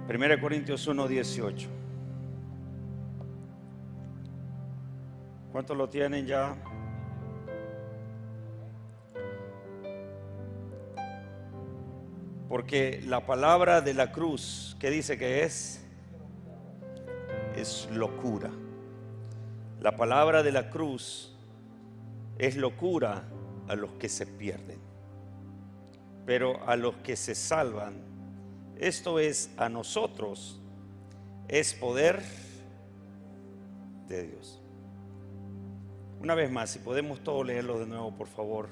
1 Corintios 1:18. ¿Cuántos lo tienen ya? Porque la palabra de la cruz, ¿qué dice que es? Es locura. La palabra de la cruz es locura a los que se pierden, pero a los que se salvan, esto es, a nosotros, es poder de Dios. Una vez más, si podemos todos leerlo de nuevo, por favor.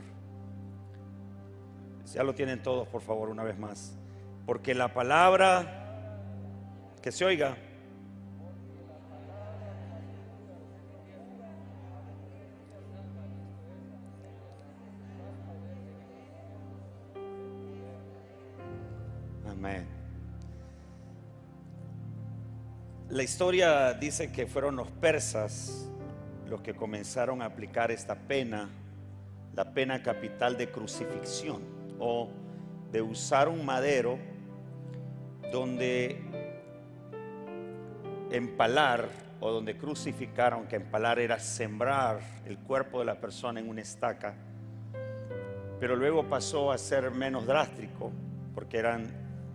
Ya lo tienen todos, por favor, una vez más. Porque la palabra, que se oiga. Amén. La historia dice que fueron los persas los que comenzaron a aplicar esta pena, la pena capital de crucifixión, o de usar un madero donde empalar, o donde crucificar, aunque empalar era sembrar el cuerpo de la persona en una estaca, pero luego pasó a ser menos drástico, porque eran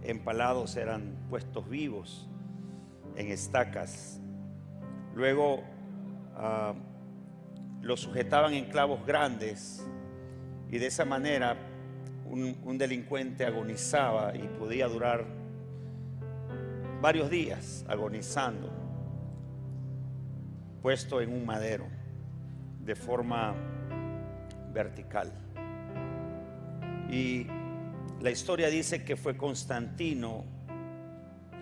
empalados, eran puestos vivos en estacas. Luego los sujetaban en clavos grandes, y de esa manera un delincuente agonizaba y podía durar varios días agonizando, puesto en un madero de forma vertical. Y la historia dice que fue Constantino,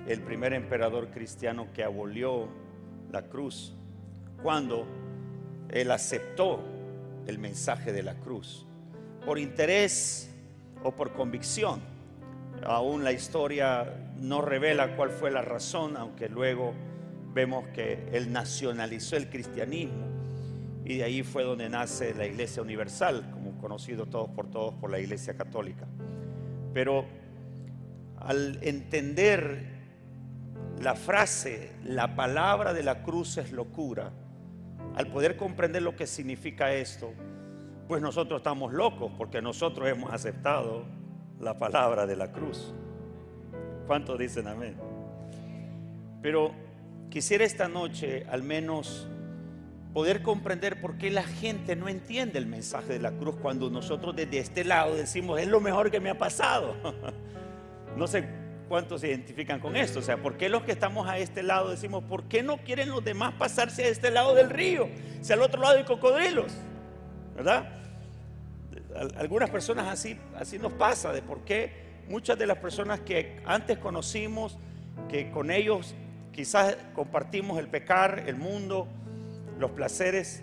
el primer emperador cristiano, que abolió la cruz cuando él aceptó el mensaje de la cruz por interés o por convicción. Aún la historia no revela cuál fue la razón, aunque luego vemos que él nacionalizó el cristianismo, y de ahí fue donde nace la Iglesia Universal, como conocido todos por la Iglesia Católica. Pero al entender la frase, la palabra de la cruz es locura, al poder comprender lo que significa esto, pues nosotros estamos locos, porque nosotros hemos aceptado la palabra de la cruz. ¿Cuántos dicen amén? Pero quisiera esta noche al menos poder comprender por qué la gente no entiende el mensaje de la cruz, cuando nosotros desde este lado decimos: es lo mejor que me ha pasado. No sé cuántos se identifican con esto. O sea, ¿por qué los que estamos a este lado decimos: ¿por qué no quieren los demás pasarse a este lado del río, si al otro lado hay cocodrilos? ¿Verdad? Algunas personas así nos pasa, de por qué muchas de las personas que antes conocimos, que con ellos quizás compartimos el pecar, el mundo, los placeres,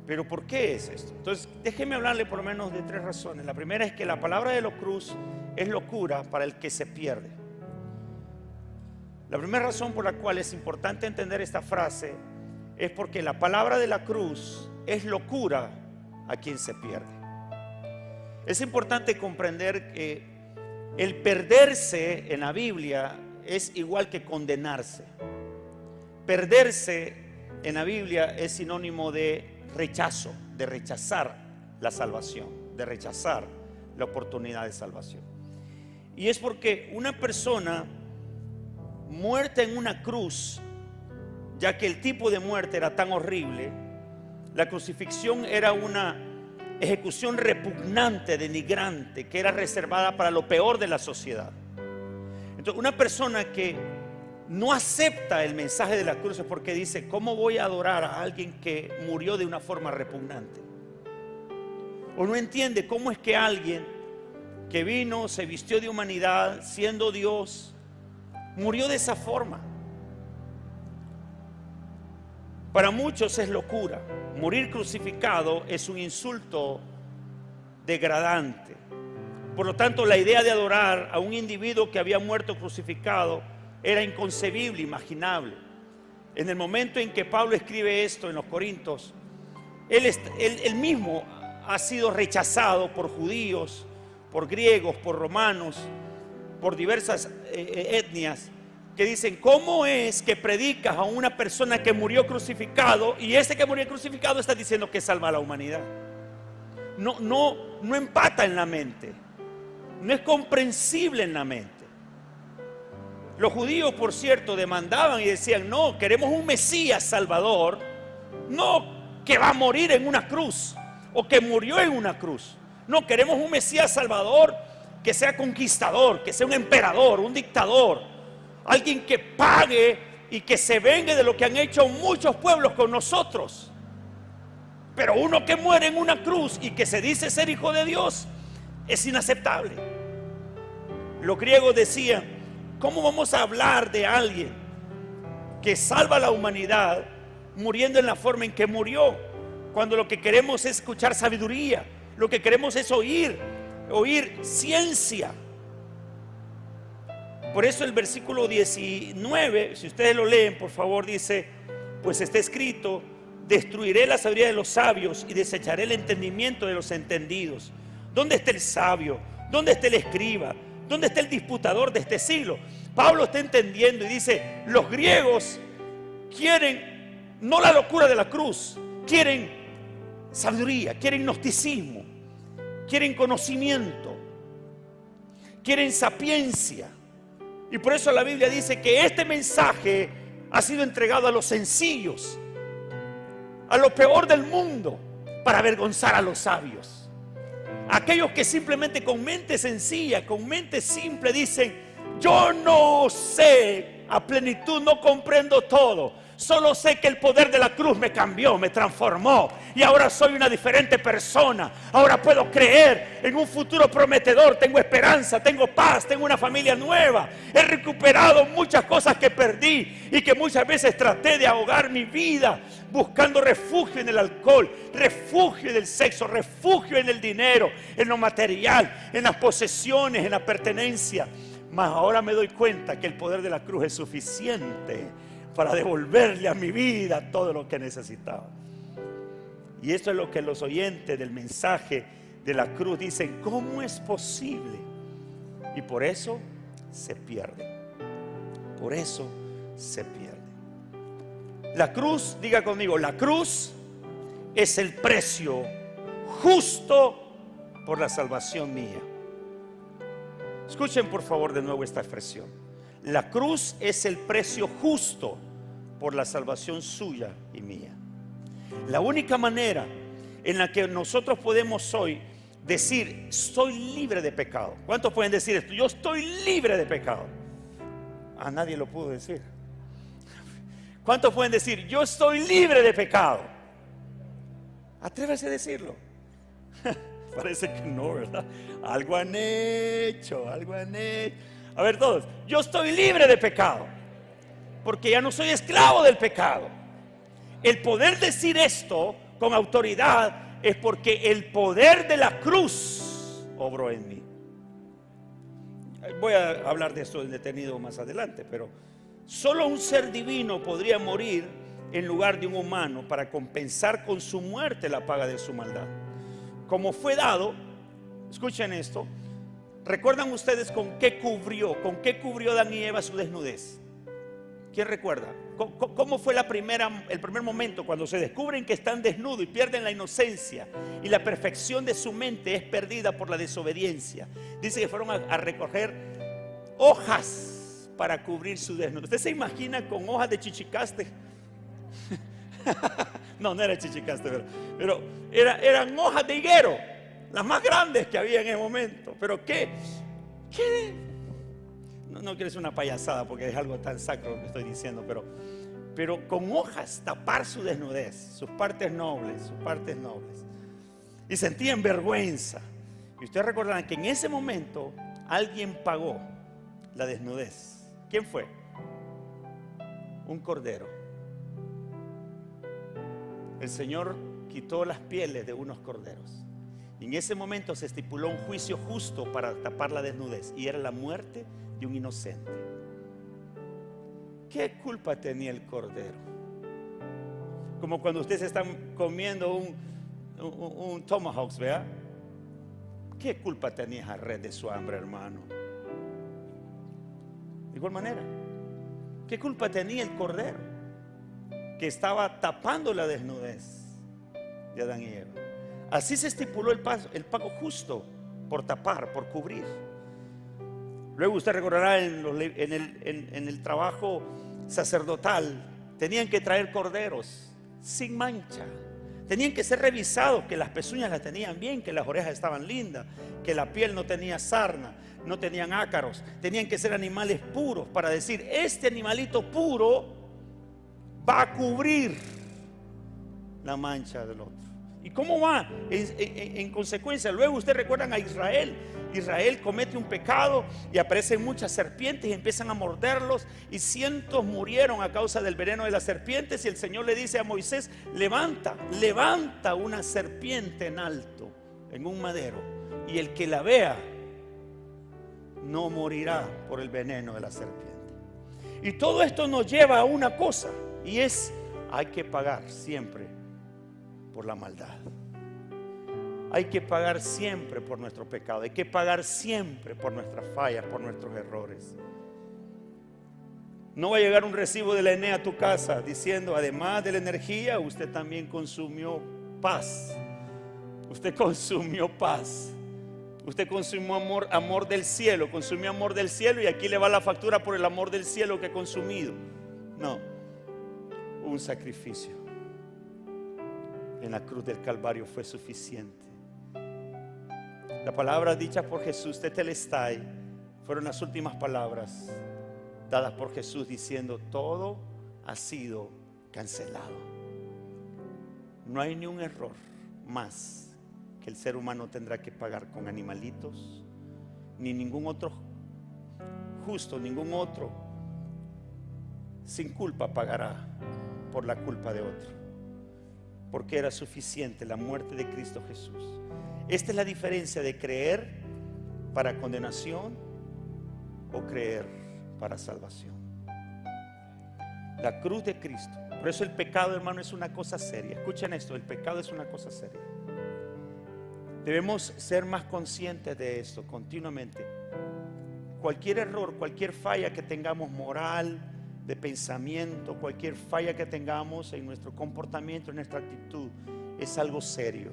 pero ¿por qué es esto? Entonces déjeme hablarle por lo menos de 3 razones. La primera es que la palabra de la cruz es locura para el que se pierde. La primera razón por la cual es importante entender esta frase es porque la palabra de la cruz es locura a quien se pierde. Es importante comprender que el perderse en la Biblia es igual que condenarse. Perderse en la Biblia es sinónimo de rechazo, de rechazar la salvación, de rechazar la oportunidad de salvación. Y es porque una persona muerta en una cruz, ya que el tipo de muerte era tan horrible, la crucifixión era una ejecución repugnante, denigrante, que era reservada para lo peor de la sociedad. Entonces, una persona que no acepta el mensaje de la cruz es porque dice: ¿cómo voy a adorar a alguien que murió de una forma repugnante? O no entiende cómo es que alguien que vino, se vistió de humanidad, siendo Dios, murió de esa forma. Para muchos es locura. Morir crucificado es un insulto degradante. Por lo tanto, la idea de adorar a un individuo que había muerto crucificado era inconcebible, imaginable. En el momento en que Pablo escribe esto en los Corintios, él mismo ha sido rechazado por judíos, por griegos, por romanos, por diversas etnias, que dicen: ¿cómo es que predicas a una persona que murió crucificado y ese que murió crucificado está diciendo que salva a la humanidad? No empata en la mente, no es comprensible en la mente. Los judíos, por cierto, demandaban y decían: no, queremos un Mesías salvador, no que va a morir en una cruz o que murió en una cruz. No, queremos un Mesías salvador que sea conquistador, que sea un emperador, un dictador, alguien que pague y que se vengue de lo que han hecho muchos pueblos con nosotros. Pero uno que muere en una cruz y que se dice ser hijo de Dios es inaceptable. Los griegos decían: ¿cómo vamos a hablar de alguien que salva a la humanidad muriendo en la forma en que murió? Cuando lo que queremos es escuchar sabiduría, lo que queremos es oír ciencia. Por eso el versículo 19, si ustedes lo leen, por favor, dice: pues está escrito: destruiré la sabiduría de los sabios y desecharé el entendimiento de los entendidos. ¿Dónde está el sabio? ¿Dónde está el escriba? ¿Dónde está el disputador de este siglo? Pablo está entendiendo y dice: los griegos quieren no la locura de la cruz, quieren sabiduría, quieren gnosticismo, quieren conocimiento, quieren sapiencia. Y por eso la Biblia dice que este mensaje ha sido entregado a los sencillos, a lo peor del mundo, para avergonzar a los sabios. Aquellos que simplemente con mente sencilla, con mente simple dicen: yo no sé a plenitud, no comprendo todo, solo sé que el poder de la cruz me cambió, me transformó y ahora soy una diferente persona. Ahora puedo creer en un futuro prometedor, tengo esperanza, tengo paz, tengo una familia nueva. He recuperado muchas cosas que perdí y que muchas veces traté de ahogar mi vida buscando refugio en el alcohol, refugio en el sexo, refugio en el dinero, en lo material, en las posesiones, en la pertenencia. Mas ahora me doy cuenta que el poder de la cruz es suficiente para devolverle a mi vida todo lo que necesitaba. Y esto es lo que los oyentes del mensaje de la cruz dicen: ¿cómo es posible? Y por eso se pierde. Por eso se pierde. La cruz, diga conmigo, la cruz es el precio justo por la salvación mía. Escuchen por favor de nuevo esta expresión. La cruz es el precio justo por la salvación suya y mía. La única manera en la que nosotros podemos hoy decir: soy libre de pecado. ¿Cuántos pueden decir esto? Yo estoy libre de pecado. A nadie lo pudo decir. ¿Cuántos pueden decir: yo estoy libre de pecado? Atrévase a decirlo. Parece que no, ¿verdad? Algo han hecho, algo han hecho. A ver todos: yo estoy libre de pecado, porque ya no soy esclavo del pecado. El poder decir esto con autoridad es porque el poder de la cruz obró en mí. Voy a hablar de esto en detenido más adelante, pero solo un ser divino podría morir en lugar de un humano para compensar con su muerte la paga de su maldad. Como fue dado, escuchen esto. ¿Recuerdan ustedes con qué cubrió Adán y Eva su desnudez? ¿Quién recuerda? ¿Cómo fue el primer momento cuando se descubren que están desnudos y pierden la inocencia y la perfección de su mente es perdida por la desobediencia? Dice que fueron a recoger hojas para cubrir su desnudez. ¿Usted se imagina con hojas de chichicaste? No era chichicaste, pero eran hojas de higuero, las más grandes que había en ese momento. Pero ¿qué? No quiero decir una payasada porque es algo tan sacro lo que estoy diciendo, pero con hojas tapar su desnudez, sus partes nobles. Y sentían vergüenza. Y ustedes recordarán que en ese momento alguien pagó la desnudez. ¿Quién fue? Un cordero. El Señor quitó las pieles de unos corderos. Y en ese momento se estipuló un juicio justo para tapar la desnudez, y era la muerte de un inocente. ¿Qué culpa tenía el cordero? Como cuando ustedes están comiendo un tomahawk, ¿verdad? ¿Qué culpa tenía esa red de su hambre, hermano? De igual manera, ¿Qué culpa tenía el cordero que estaba tapando la desnudez de Adán y Eva? Así se estipuló el pago justo por tapar, por cubrir. Luego usted recordará en el trabajo sacerdotal, tenían que traer corderos sin mancha. Tenían que ser revisados, que las pezuñas las tenían bien, que las orejas estaban lindas, que la piel no tenía sarna, no tenían ácaros. Tenían que ser animales puros para decir, este animalito puro va a cubrir la mancha del otro. ¿Y cómo va? En consecuencia, luego ustedes recuerdan a Israel. Israel comete un pecado y aparecen muchas serpientes y empiezan a morderlos, y cientos murieron a causa del veneno de las serpientes. Y el Señor le dice a Moisés, levanta una serpiente en alto, en un madero, y el que la vea no morirá por el veneno de la serpiente. Y todo esto nos lleva a una cosa, y es: hay que pagar siempre por la maldad. Hay que pagar siempre por nuestro pecado. Hay que pagar siempre por nuestras fallas, por nuestros errores. No va a llegar un recibo de la ENE a tu casa diciendo, además de la energía, usted también consumió paz. Usted consumió paz. Usted consumió amor del cielo. Consumió amor del cielo y aquí le va la factura por el amor del cielo que he consumido. No, un sacrificio en la cruz del Calvario fue suficiente. La palabra dicha por Jesús, tetelestai, fueron las últimas palabras dadas por Jesús diciendo, todo ha sido cancelado. No hay ni un error más que el ser humano tendrá que pagar con animalitos, ni ningún otro justo, ningún otro sin culpa pagará por la culpa de otro, porque era suficiente la muerte de Cristo Jesús. Esta es la diferencia de creer para condenación o creer para salvación. La cruz de Cristo. Por eso el pecado, hermano, es una cosa seria. Escuchen esto, el pecado es una cosa seria. Debemos ser más conscientes de esto continuamente. Cualquier error, cualquier falla que tengamos moral, de pensamiento, cualquier falla que tengamos en nuestro comportamiento, en nuestra actitud, es algo serio.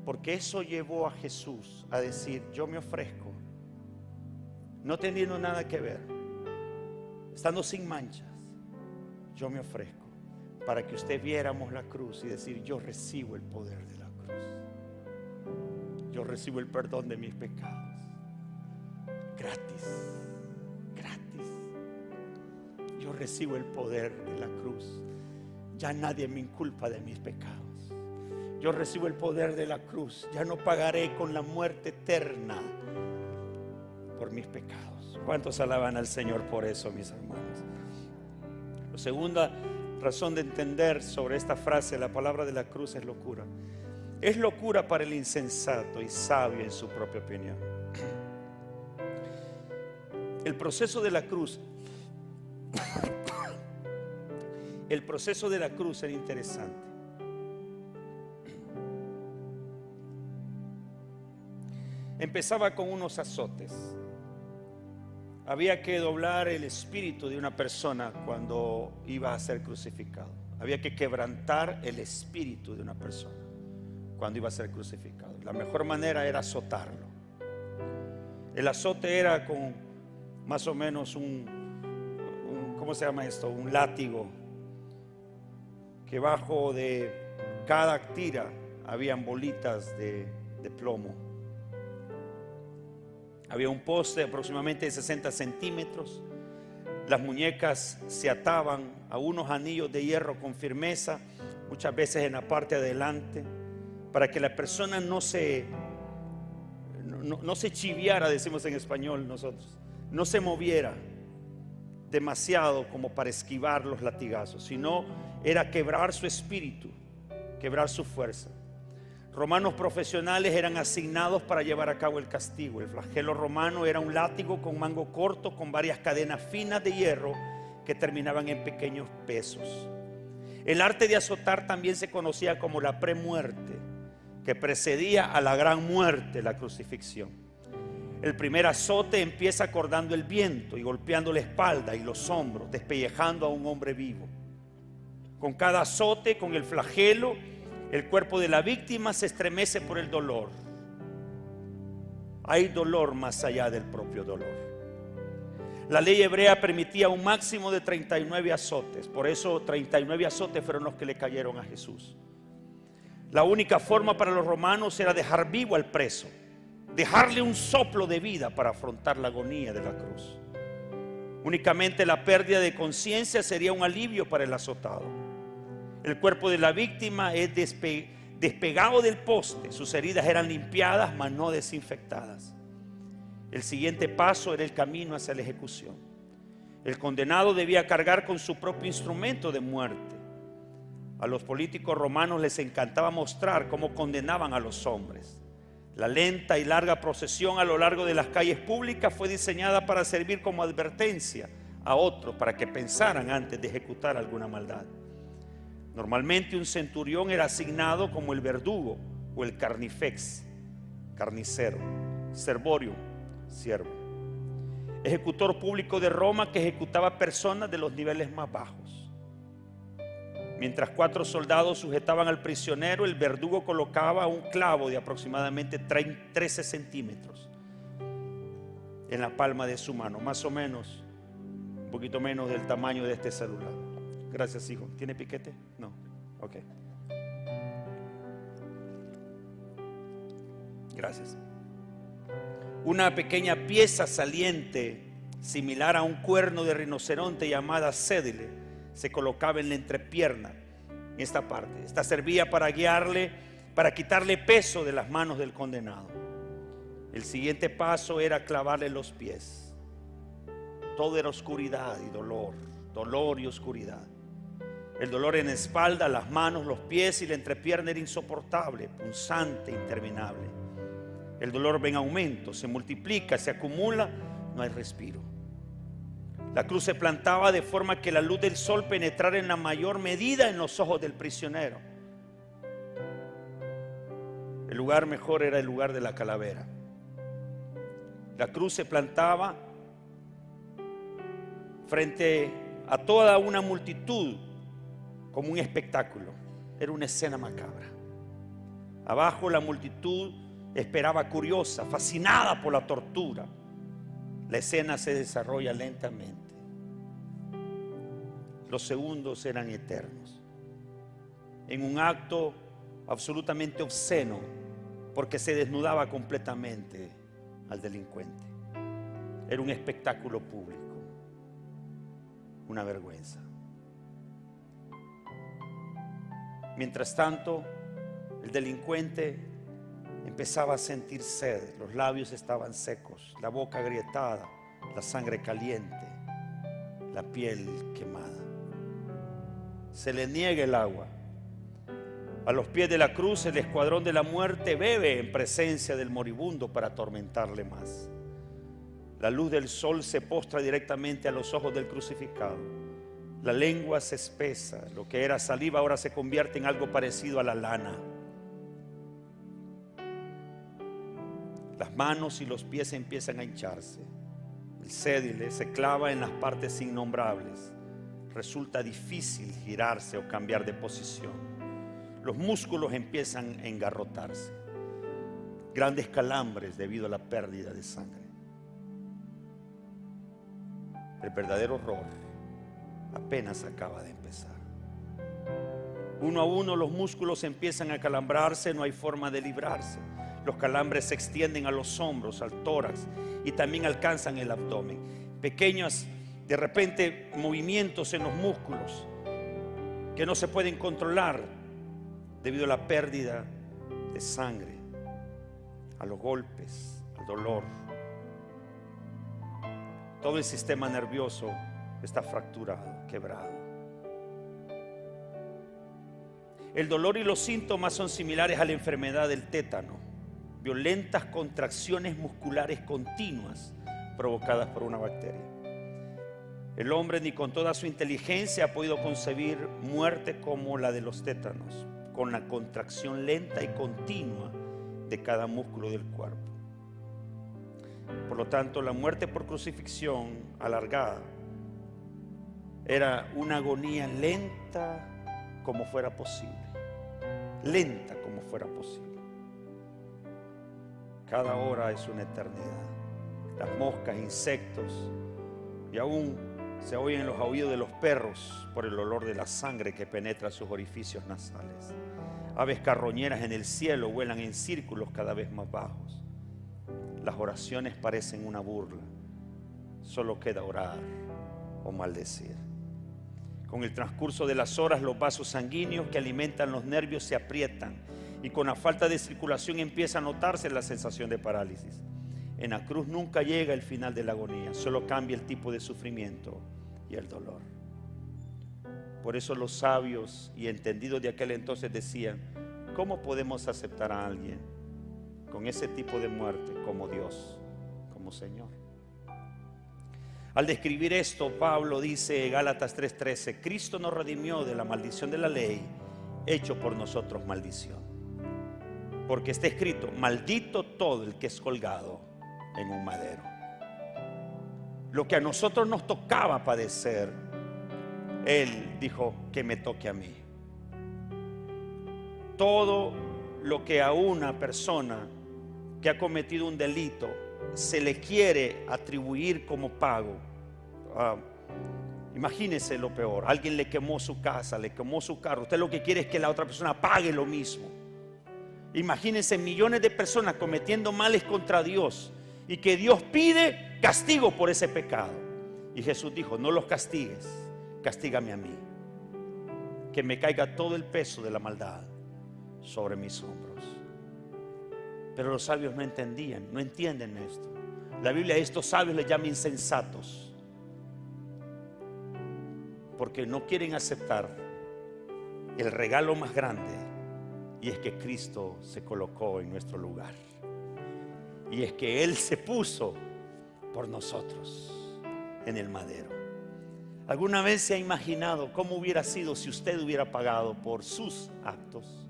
Porque eso llevó a Jesús a decir, yo me ofrezco, no teniendo nada que ver, estando sin manchas, yo me ofrezco para que usted viéramos la cruz y decir, yo recibo el poder de la cruz. Yo recibo el perdón de mis pecados. Gratis, gratis. Yo recibo el poder de la cruz. Ya nadie me inculpa de mis pecados. Yo recibo el poder de la cruz. Ya no pagaré con la muerte eterna por mis pecados. ¿Cuántos alaban al Señor por eso, mis hermanos? La segunda razón de entender sobre esta frase, la palabra de la cruz es locura. Es locura para el insensato y sabio en su propia opinión. El proceso de la cruz, el proceso de la cruz era interesante. Empezaba con unos azotes. Había que doblar el espíritu de una persona cuando iba a ser crucificado. Había que quebrantar el espíritu de una persona cuando iba a ser crucificado. La mejor manera era azotarlo. El azote era con más o menos ¿cómo se llama esto? Un látigo, que bajo de cada tira habían bolitas de plomo. Había un poste aproximadamente de 60 centímetros. Las muñecas se ataban a unos anillos de hierro con firmeza, muchas veces en la parte de adelante, para que la persona no se chiviara, decimos en español nosotros, no se moviera demasiado como para esquivar los latigazos, sino era quebrar su espíritu, quebrar su fuerza. Romanos profesionales eran asignados para llevar a cabo el castigo. El flagelo romano era un látigo con mango corto, con varias cadenas finas de hierro que terminaban en pequeños pesos. El arte de azotar también se conocía como la premuerte, que precedía a la gran muerte, la crucifixión. El primer azote empieza acordando el viento y golpeando la espalda y los hombros, despellejando a un hombre vivo. Con cada azote, con el flagelo, el cuerpo de la víctima se estremece por el dolor. Hay dolor más allá del propio dolor. La ley hebrea permitía un máximo de 39 azotes. Por eso 39 azotes fueron los que le cayeron a Jesús. La única forma para los romanos era dejar vivo al preso, dejarle un soplo de vida para afrontar la agonía de la cruz. Únicamente la pérdida de conciencia sería un alivio para el azotado. El cuerpo de la víctima es despegado del poste. Sus heridas eran limpiadas, mas no desinfectadas. El siguiente paso era el camino hacia la ejecución. El condenado debía cargar con su propio instrumento de muerte. A los políticos romanos les encantaba mostrar cómo condenaban a los hombres. La lenta y larga procesión a lo largo de las calles públicas fue diseñada para servir como advertencia a otros, para que pensaran antes de ejecutar alguna maldad. Normalmente un centurión era asignado como el verdugo o el carnifex, carnicero, servorio, siervo, ejecutor público de Roma que ejecutaba personas de los niveles más bajos. Mientras 4 soldados sujetaban al prisionero, el verdugo colocaba un clavo de aproximadamente 13 centímetros en la palma de su mano, más o menos, un poquito menos del tamaño de este celular. Gracias, hijo. ¿Tiene piquete? No. Ok. Gracias. Una pequeña pieza saliente, similar a un cuerno de rinoceronte llamada cédile, se colocaba en la entrepierna, en esta parte. Esta servía para guiarle, para quitarle peso de las manos del condenado. El siguiente paso era clavarle los pies. Todo era oscuridad y dolor, dolor y oscuridad. El dolor en la espalda, las manos, los pies y la entrepierna era insoportable, punzante, interminable. El dolor va en aumento, se multiplica, se acumula, no hay respiro. La cruz se plantaba de forma que la luz del sol penetrara en la mayor medida en los ojos del prisionero. El lugar mejor era el lugar de la calavera. La cruz se plantaba frente a toda una multitud como un espectáculo. Era una escena macabra. Abajo la multitud esperaba curiosa, fascinada por la tortura. La escena se desarrolla lentamente. Los segundos eran eternos. En un acto absolutamente obsceno, porque se desnudaba completamente al delincuente. Era un espectáculo público, una vergüenza. Mientras tanto, el delincuente empezaba a sentir sed, los labios estaban secos, la boca agrietada, la sangre caliente, la piel quemada. Se le niega el agua. A los pies de la cruz, el escuadrón de la muerte bebe en presencia del moribundo para atormentarle más. La luz del sol se postra directamente a los ojos del crucificado. La lengua se espesa, lo que era saliva ahora se convierte en algo parecido a la lana. Las manos y los pies empiezan a hincharse. El cédile se clava en las partes innombrables. Resulta difícil girarse o cambiar de posición. Los músculos empiezan a engarrotarse. Grandes calambres debido a la pérdida de sangre. El verdadero horror apenas acaba de empezar. Uno a uno los músculos empiezan a calambrarse, no hay forma de librarse. Los calambres se extienden a los hombros, al tórax y también alcanzan el abdomen. Pequeños, de repente, movimientos en los músculos que no se pueden controlar debido a la pérdida de sangre, a los golpes, al dolor. Todo el sistema nervioso está fracturado, quebrado. El dolor y los síntomas son similares a la enfermedad del tétano. Violentas contracciones musculares continuas provocadas por una bacteria. El hombre ni con toda su inteligencia ha podido concebir muerte como la de los tétanos, con la contracción lenta y continua de cada músculo del cuerpo. Por lo tanto, la muerte por crucifixión alargada era una agonía lenta como fuera posible. Lenta como fuera posible. Cada hora es una eternidad. Las moscas, insectos, y aún se oyen los aullidos de los perros por el olor de la sangre que penetra sus orificios nasales. Aves carroñeras en el cielo vuelan en círculos cada vez más bajos. Las oraciones parecen una burla. Solo queda orar o maldecir. Con el transcurso de las horas, los vasos sanguíneos que alimentan los nervios se aprietan y con la falta de circulación empieza a notarse la sensación de parálisis. En la cruz nunca llega el final de la agonía, solo cambia el tipo de sufrimiento y el dolor. Por eso los sabios y entendidos de aquel entonces decían: ¿cómo podemos aceptar a alguien con ese tipo de muerte como Dios, como Señor? Al describir esto, Pablo dice en Gálatas 3:13: Cristo nos redimió de la maldición de la ley, hecho por nosotros maldición. Porque está escrito: maldito todo el que es colgado en un madero. Lo que a nosotros nos tocaba padecer, Él dijo que me toque a mí. Todo lo que a una persona que ha cometido un delito se le quiere atribuir como pago. Imagínese lo peor: alguien le quemó su casa, le quemó su carro. Usted lo que quiere es que la otra persona pague lo mismo. Imagínense millones de personas cometiendo males contra Dios y que Dios pide castigo por ese pecado. Y Jesús dijo: no los castigues, castígame a mí, que me caiga todo el peso de la maldad sobre mis hombros. Pero los sabios no entendían, no entienden esto. La Biblia a estos sabios les llama insensatos, porque no quieren aceptar el regalo más grande, y es que Cristo se colocó en nuestro lugar, y es que Él se puso por nosotros en el madero. ¿Alguna vez se ha imaginado cómo hubiera sido si usted hubiera pagado por sus actos?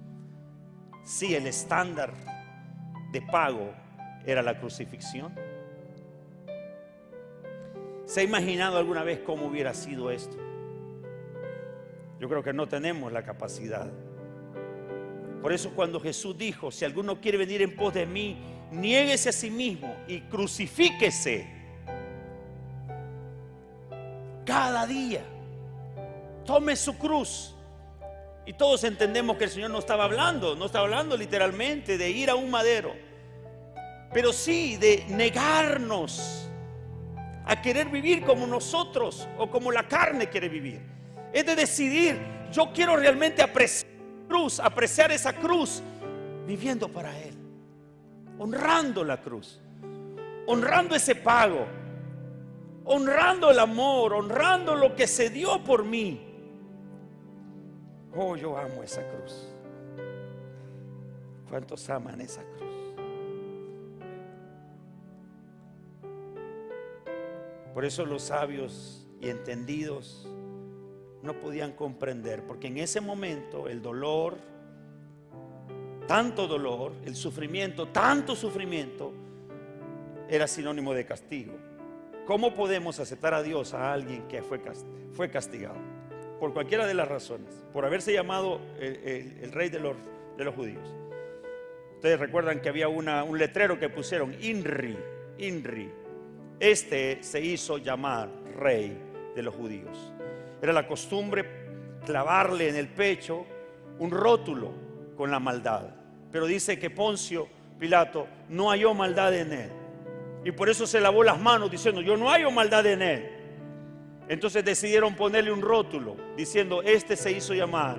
Si el estándar de pago era la crucifixión. ¿Se ha imaginado alguna vez cómo hubiera sido esto? Yo creo que no tenemos la capacidad. Por eso cuando Jesús dijo: si alguno quiere venir en pos de mí, niéguese a sí mismo y crucifíquese cada día, tome su cruz. Y todos entendemos que el Señor no estaba hablando literalmente de ir a un madero, pero sí de negarnos a querer vivir como nosotros o como la carne quiere vivir. Es de decidir: yo quiero realmente apreciar esa cruz, viviendo para Él, honrando la cruz, honrando ese pago, honrando el amor, honrando lo que se dio por mí. Oh, yo amo esa cruz. ¿Cuántos aman esa cruz? Por eso los sabios y entendidos no podían comprender, porque en ese momento el dolor, tanto dolor, el sufrimiento, tanto sufrimiento, era sinónimo de castigo. ¿Cómo podemos aceptar a Dios a alguien que fue castigado? Por cualquiera de las razones, por haberse llamado el rey de los judíos. Ustedes recuerdan que había un letrero que pusieron: INRI. Este se hizo llamar rey de los judíos. Era la costumbre clavarle en el pecho un rótulo con la maldad. Pero dice que Poncio Pilato no halló maldad en él, y por eso se lavó las manos diciendo: yo no hallo maldad en él. Entonces decidieron ponerle un rótulo diciendo: este se hizo llamar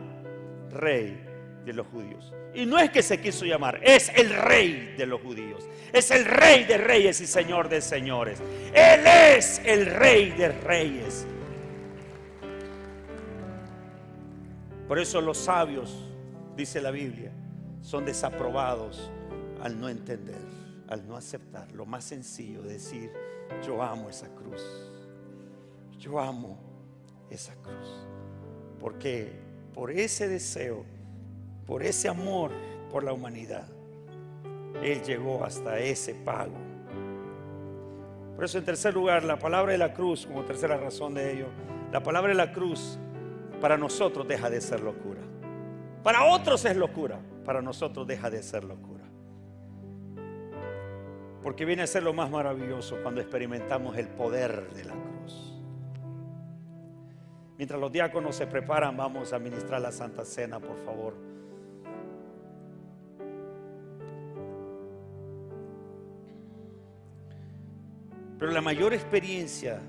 rey de los judíos. Y no es que se quiso llamar, es el rey de los judíos, es el rey de reyes y señor de señores. Él es el rey de reyes. Por eso los sabios, dice la Biblia, son desaprobados al no entender, al no aceptar lo más sencillo de decir: yo amo esa cruz. Yo amo esa cruz, porque por ese deseo, por ese amor por la humanidad, Él llegó hasta ese pago. Por eso, en tercer lugar, la palabra de la cruz, como tercera razón de ello, la palabra de la cruz para nosotros deja de ser locura. Para otros es locura, para nosotros deja de ser locura. Porque viene a ser lo más maravilloso cuando experimentamos el poder de la cruz. Mientras los diáconos se preparan, vamos a ministrar la Santa Cena, por favor. Pero la mayor experiencia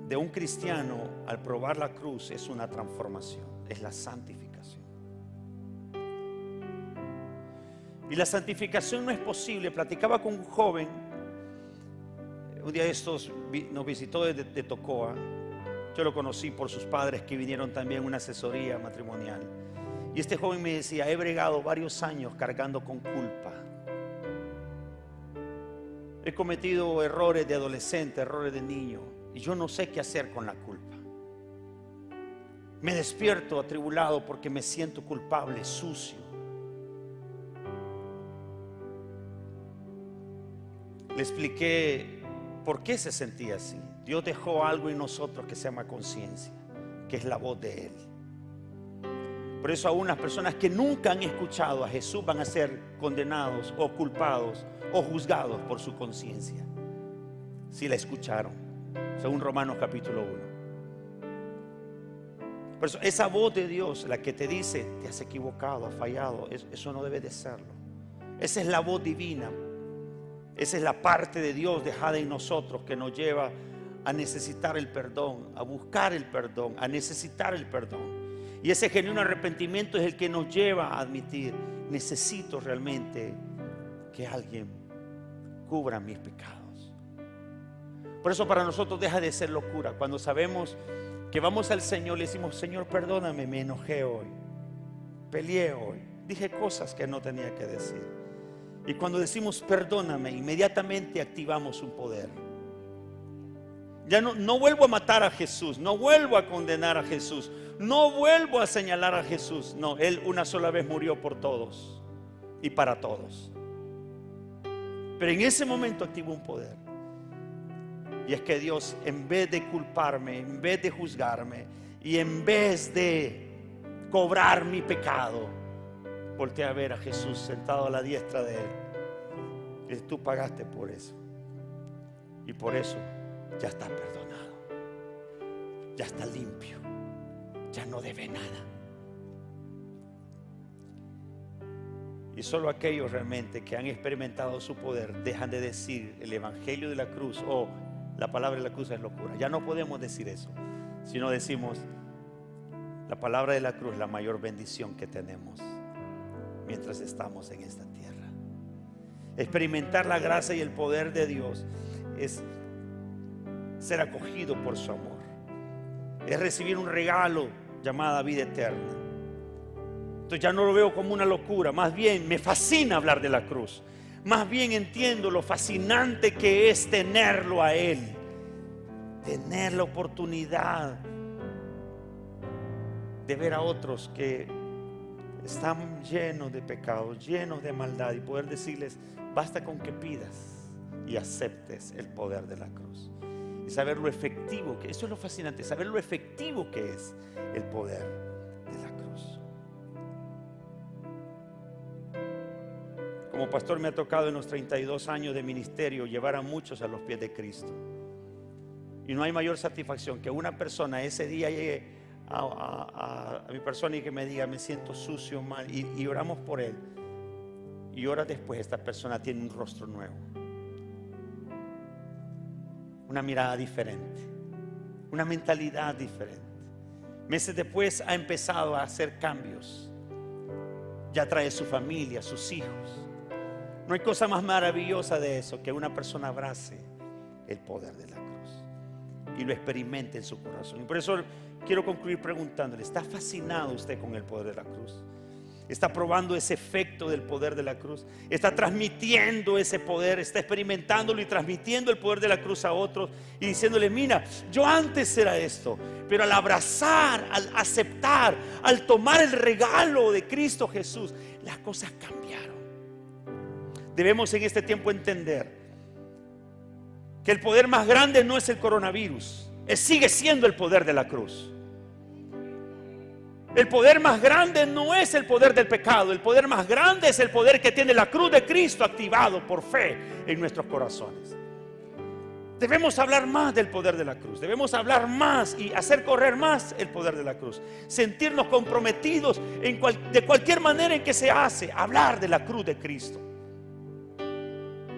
de un cristiano al probar la cruz es una transformación, es la santificación. Y la santificación no es posible. Platicaba con un joven, un día de estos nos visitó de Tocoa. Yo lo conocí por sus padres que vinieron también a una asesoría matrimonial. Y este joven me decía: he bregado varios años cargando con culpa. He cometido errores de adolescente, errores de niño, y yo no sé qué hacer con la culpa. Me despierto atribulado porque me siento culpable, sucio. Le expliqué por qué se sentía así. Dios dejó algo en nosotros que se llama conciencia, que es la voz de Él. Por eso aún las personas que nunca han escuchado a Jesús van a ser condenados o culpados o juzgados por su conciencia, si la escucharon, según Romanos capítulo 1. Por eso esa voz de Dios, la que te dice: te has equivocado, has fallado, eso no debe de serlo. Esa es la voz divina. Esa es la parte de Dios dejada en nosotros, que nos lleva a necesitar el perdón, a buscar el perdón, a necesitar el perdón. Y ese genuino arrepentimiento es el que nos lleva a admitir: necesito realmente que alguien cubra mis pecados. Por eso para nosotros deja de ser locura cuando sabemos que vamos al Señor, le decimos: Señor, perdóname, me enojé hoy, peleé hoy, dije cosas que no tenía que decir. Y cuando decimos perdóname, inmediatamente activamos un poder. Ya no vuelvo a matar a Jesús, no vuelvo a condenar a Jesús, no vuelvo a señalar a Jesús. No, Él una sola vez murió por todos y para todos. Pero en ese momento activo un poder. Y es que Dios, en vez de culparme, en vez de juzgarme y en vez de cobrar mi pecado, voltea a ver a Jesús sentado a la diestra de Él. Y dice: tú pagaste por eso. Y por eso ya está perdonado. Ya está limpio. Ya no debe nada. Y solo aquellos realmente que han experimentado su poder dejan de decir el evangelio de la cruz o la palabra de la cruz es locura. Ya no podemos decir eso, sino decimos: la palabra de la cruz es la mayor bendición que tenemos mientras estamos en esta tierra. Experimentar la gracia y el poder de Dios es ser acogido por su amor, es recibir un regalo llamado vida eterna. Entonces ya no lo veo como una locura, más bien me fascina hablar de la cruz. Más bien entiendo lo fascinante que es tenerlo a Él, tener la oportunidad de ver a otros que están llenos de pecados, llenos de maldad, y poder decirles: basta con que pidas y aceptes el poder de la cruz. Y saber lo efectivo que, eso es lo fascinante, saber lo efectivo que es el poder de la cruz. Como pastor me ha tocado en los 32 años de ministerio llevar a muchos a los pies de Cristo. Y no hay mayor satisfacción que una persona ese día llegue a mi persona y que me diga: me siento sucio, mal, y oramos por él, y horas después esta persona tiene un rostro nuevo, una mirada diferente, una mentalidad diferente. Meses después ha empezado a hacer cambios, ya trae su familia, sus hijos. No hay cosa más maravillosa de eso, que una persona abrace el poder de la cruz y lo experimente en su corazón. Y por eso quiero concluir preguntándole: ¿está fascinado usted con el poder de la cruz? ¿Está probando ese efecto del poder de la cruz? ¿Está transmitiendo ese poder? ¿Está experimentándolo y transmitiendo el poder de la cruz a otros? Y diciéndole: mira, yo antes era esto, pero al abrazar, al aceptar, al tomar el regalo de Cristo Jesús, las cosas cambiaron. Debemos en este tiempo entender que el poder más grande no es el coronavirus, sigue siendo el poder de la cruz. El poder más grande no es el poder del pecado, el poder más grande es el poder que tiene la cruz de Cristo activado por fe en nuestros corazones. Debemos hablar más del poder de la cruz, debemos hablar más y hacer correr más el poder de la cruz, sentirnos comprometidos de cualquier manera en que se hace, hablar de la cruz de Cristo.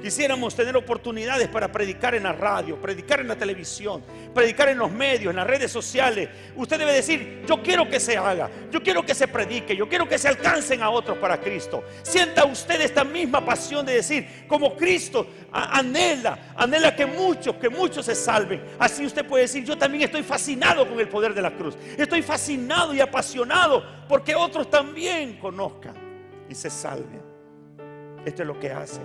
Quisiéramos tener oportunidades para predicar en la radio, predicar en la televisión, predicar en los medios, en las redes sociales. Usted debe decir: yo quiero que se haga, yo quiero que se predique, yo quiero que se alcancen a otros para Cristo. Sienta usted esta misma pasión de decir: como Cristo anhela que muchos se salven. Así usted puede decir: yo también estoy fascinado con el poder de la cruz. Estoy fascinado y apasionado porque otros también conozcan y se salven. Esto es lo que hace.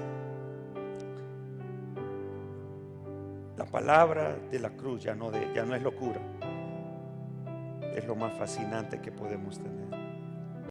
La palabra de la cruz ya no es locura, es lo más fascinante que podemos tener.